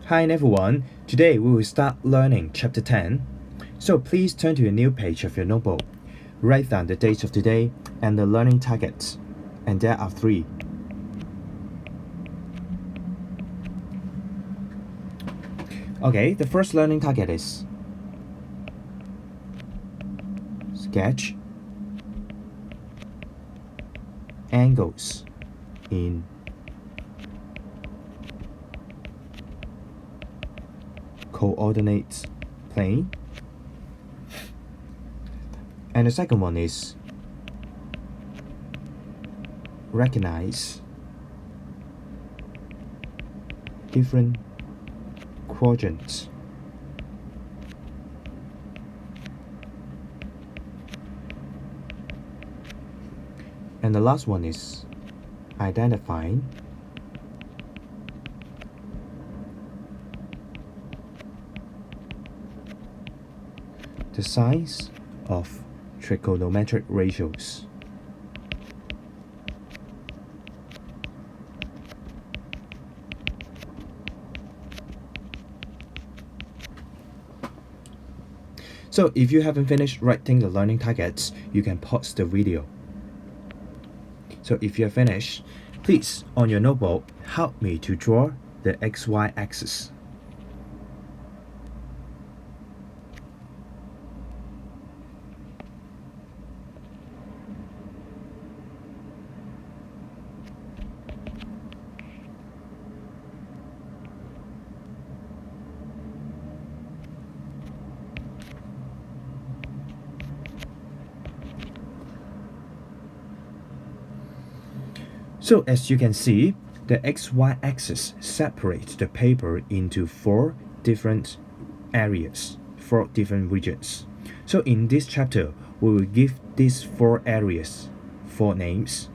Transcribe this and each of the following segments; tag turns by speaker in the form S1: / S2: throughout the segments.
S1: Hi everyone, today we will start learning chapter 10. So please turn to a new page of your notebook. Write down the dates of today and the learning targets. And there are 3. Okay, the first learning target is sketch angles in coordinate plane. And the second one is recognize different quadrants. And the last one is identifying the signs of trigonometric ratios. So if you haven't finished writing the learning targets, you can pause the video. So if you're finished, please, on your notebook, help me to draw the XY axis. So as you can see, the XY axis separates the paper into 4 different areas, 4 different regions. So in this chapter, we will give these 4 areas 4 names.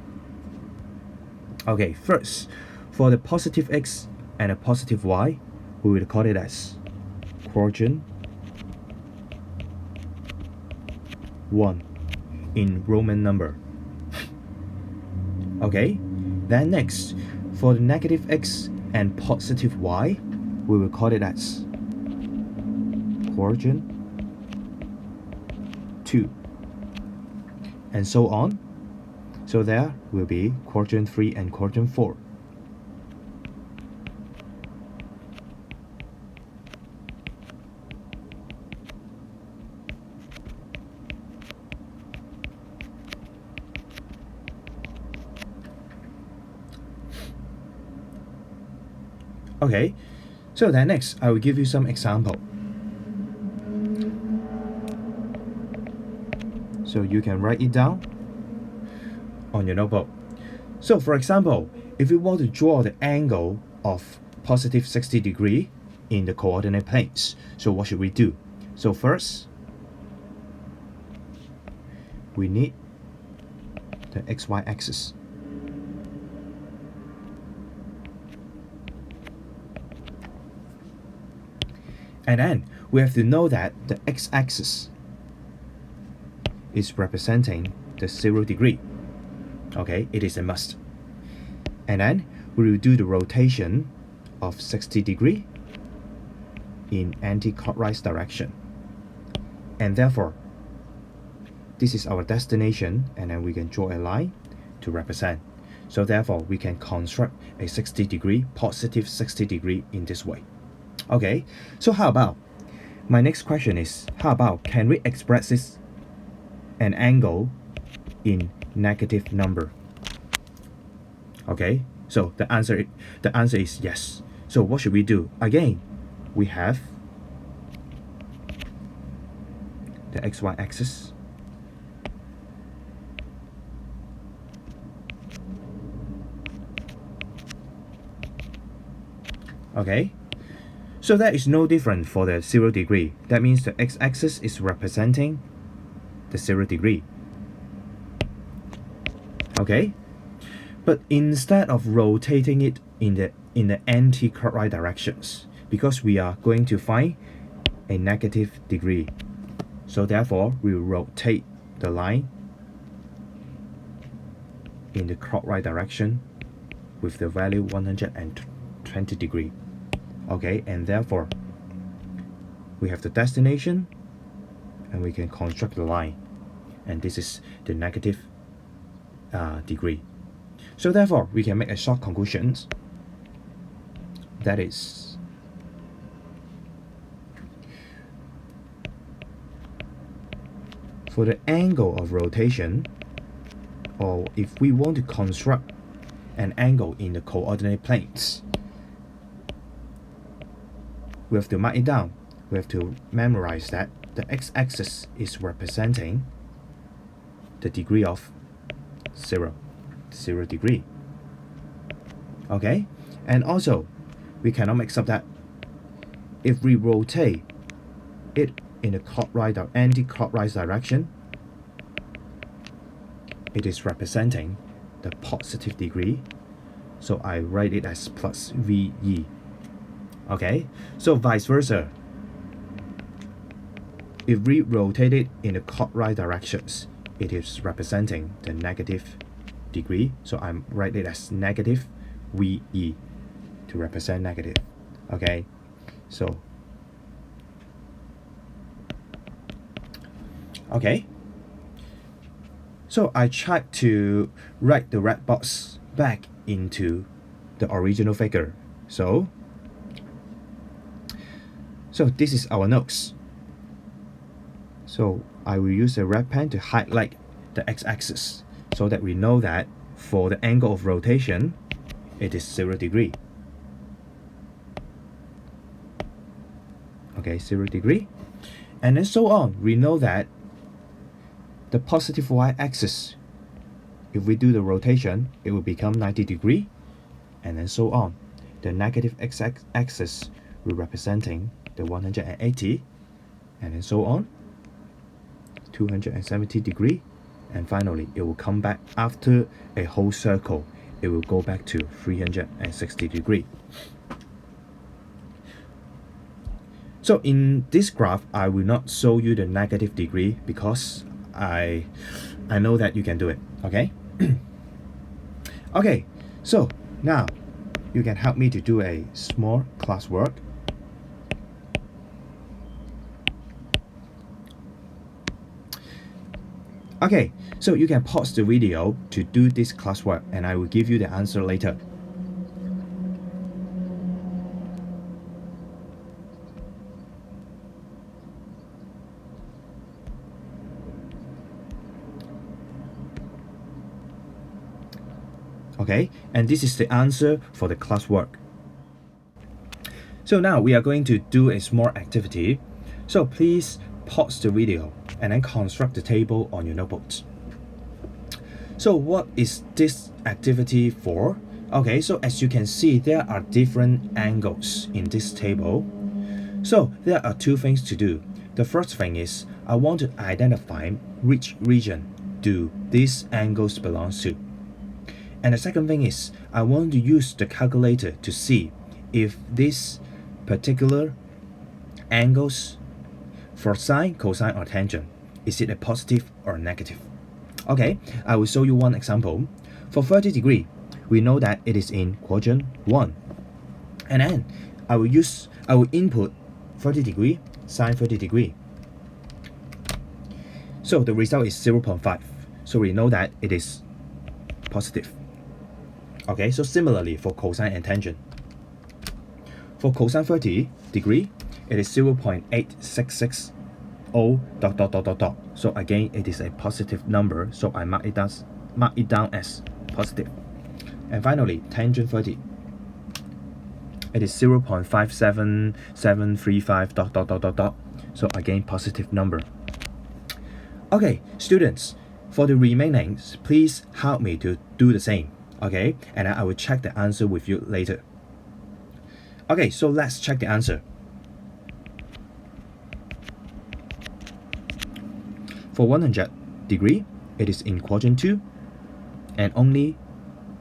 S1: Okay, first, for the positive X and a positive Y, we will call it as quadrant 1 in Roman number. Okay, then next, for the negative X and positive Y, we will call it as quadrant 2, and so on. So there will be quadrant 3 and quadrant 4. Okay, so then next, I will give you some example. So you can write it down on your notebook. So for example, if we want to draw the angle of positive 60 degree in the coordinate planes, so what should we do? So first, we need the XY axis. And then we have to know that the x-axis is representing the 0 degree. Okay, it is a must. And then we will do the rotation of 60 degree in anti-clockwise direction. And therefore, this is our destination, and then we can draw a line to represent. So therefore, we can construct a 60 degree, positive 60 degree in this way. Okay, so how about, my next question is, how about, can we express this an angle in negative number? Okay, so the answer is yes. So what should we do? Again, we have the XY axis. Okay, so that is no different for the 0 degree. That means the x-axis is representing the 0 degree. Okay, but instead of rotating it in the anti-clockwise directions, because we are going to find a negative degree, so therefore we will rotate the line in the clockwise direction with the value 120 degree. Okay, and therefore we have the destination and we can construct the line, and this is the negative degree. So therefore we can make a short conclusion, that is for the angle of rotation, or if we want to construct an angle in the coordinate planes, we have to mark it down. We have to memorize that the x-axis is representing the degree of 0 degree. Okay, and also we cannot mix up that if we rotate it in the anti-clockwise direction, it is representing the positive degree, so I write it as plus VE. Okay, so vice versa, if we rotate it in the clockwise directions, it is representing the negative degree, so I write it as negative VE to represent negative. Okay, so so I tried to write the red box back into the original figure. So this is our notes. So I will use a red pen to highlight the x-axis so that we know that for the angle of rotation, it is 0 degree. Okay, 0 degree. And then so on. We know that the positive y-axis, if we do the rotation, it will become 90 degree, and then so on. The negative x-axis will representing the 180, and then so on, 270 degree, and finally it will come back after a whole circle. It will go back to 360 degree. So in this graph, I will not show you the negative degree because I know that you can do it. Okay. Okay, so now you can help me to do a small classwork. Okay, so you can pause the video to do this classwork, and I will give you the answer later. Okay, and this is the answer for the classwork. So now we are going to do a small activity. So please pause the video and then construct the table on your notebooks. So what is this activity for? Okay, so as you can see, there are different angles in this table. So there are two things to do. The first thing is I want to identify which region do these angles belong to. And the second thing is I want to use the calculator to see if this particular angles for sine, cosine, or tangent, is it a positive or negative? Okay, I will show you one example. For 30 degree, we know that it is in quadrant 1. And then I will input 30 degree, sine 30 degree. So the result is 0.5. So we know that it is positive. Okay, so similarly for cosine and tangent. For cosine 30 degree, it is 0.8660 ... So again, it is a positive number, so I mark it down as positive. And finally, tangent 30, it is 0.57735 ... So again, positive number. Okay, students, for the remaining, please help me to do the same. Okay, and I will check the answer with you later. Okay, so let's check the answer. For 100 degree, it is in quadrant 2, and only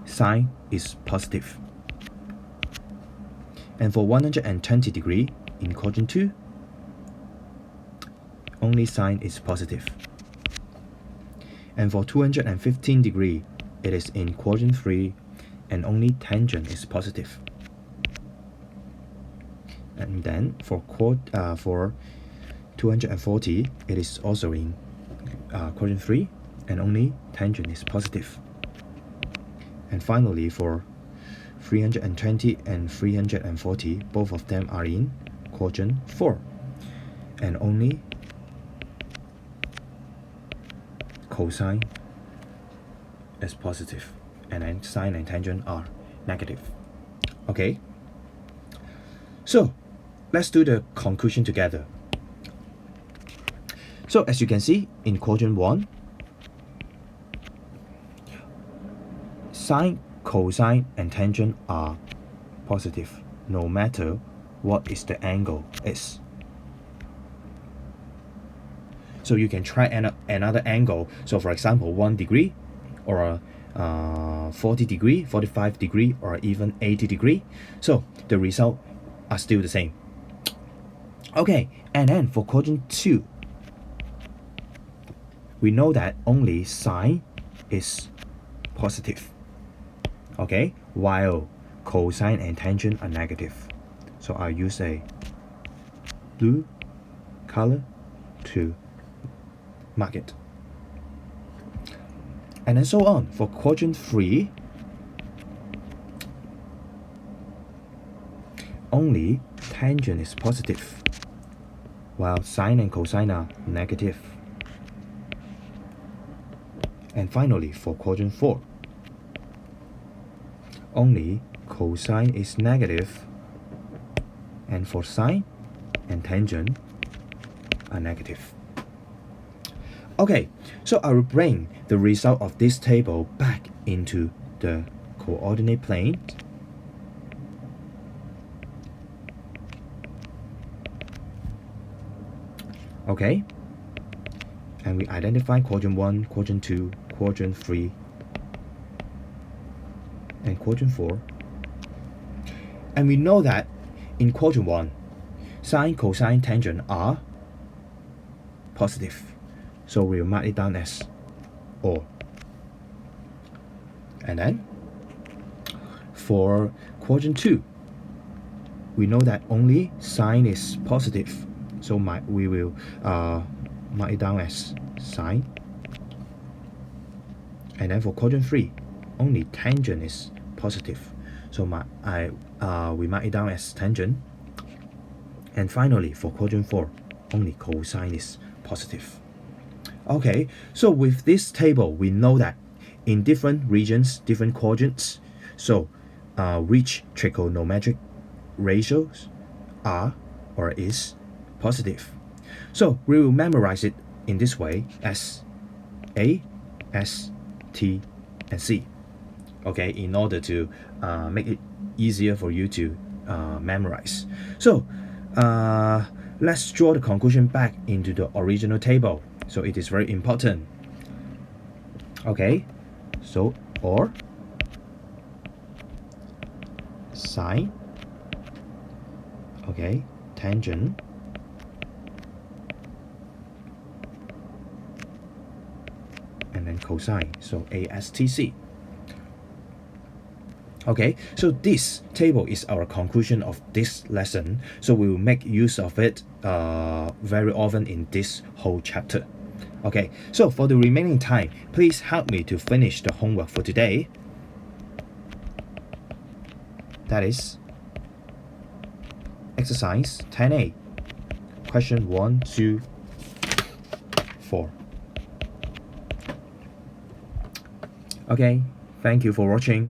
S1: sine is positive. And for 120 degree, in quadrant 2, only sine is positive. And for 215 degree, it is in quadrant 3, and only tangent is positive. And then for 240, it is also in quadrant 3, and only tangent is positive. And finally, for 320 and 340, both of them are in quadrant 4, and only cosine is positive, and then sine and tangent are negative. Okay, so let's do the conclusion together. So as you can see, in quadrant 1, sine, cosine, and tangent are positive, no matter what is the angle is. So you can try another angle. So for example, 1 degree, or 40 degree, 45 degree, or even 80 degree. So the result are still the same. Okay, and then for quadrant 2, we know that only sine is positive, okay, while cosine and tangent are negative. So I'll use a blue color to mark it. And then so on. For quadrant 3, only tangent is positive, while sine and cosine are negative. And finally, for quadrant 4, only cosine is negative, and for sine and tangent are negative. Okay, so I will bring the result of this table back into the coordinate plane. Okay, and we identify quadrant 1, quadrant 2, quadrant 3, and quadrant 4. And we know that in quadrant 1, sine, cosine, tangent are positive. So we'll mark it down as or. And then for quadrant 2, we know that only sine is positive. So we will mark it down as sine. And then for quadrant 3, only tangent is positive. So we mark it down as tangent. And finally, for quadrant 4, only cosine is positive. Okay, so with this table, we know that in different regions, different quadrants, so which trigonometric ratios are or is positive. So we will memorize it in this way as A, S, T, and C. Okay, in order to make it easier for you to memorize. So let's draw the conclusion back into the original table. So it is very important. Okay, so or sine, okay, tangent, and then cosine, so ASTC. Okay, so this table is our conclusion of this lesson. So we will make use of it very often in this whole chapter. Okay, so for the remaining time, please help me to finish the homework for today. That is exercise 10A, question 1, 2, 4. Okay, thank you for watching.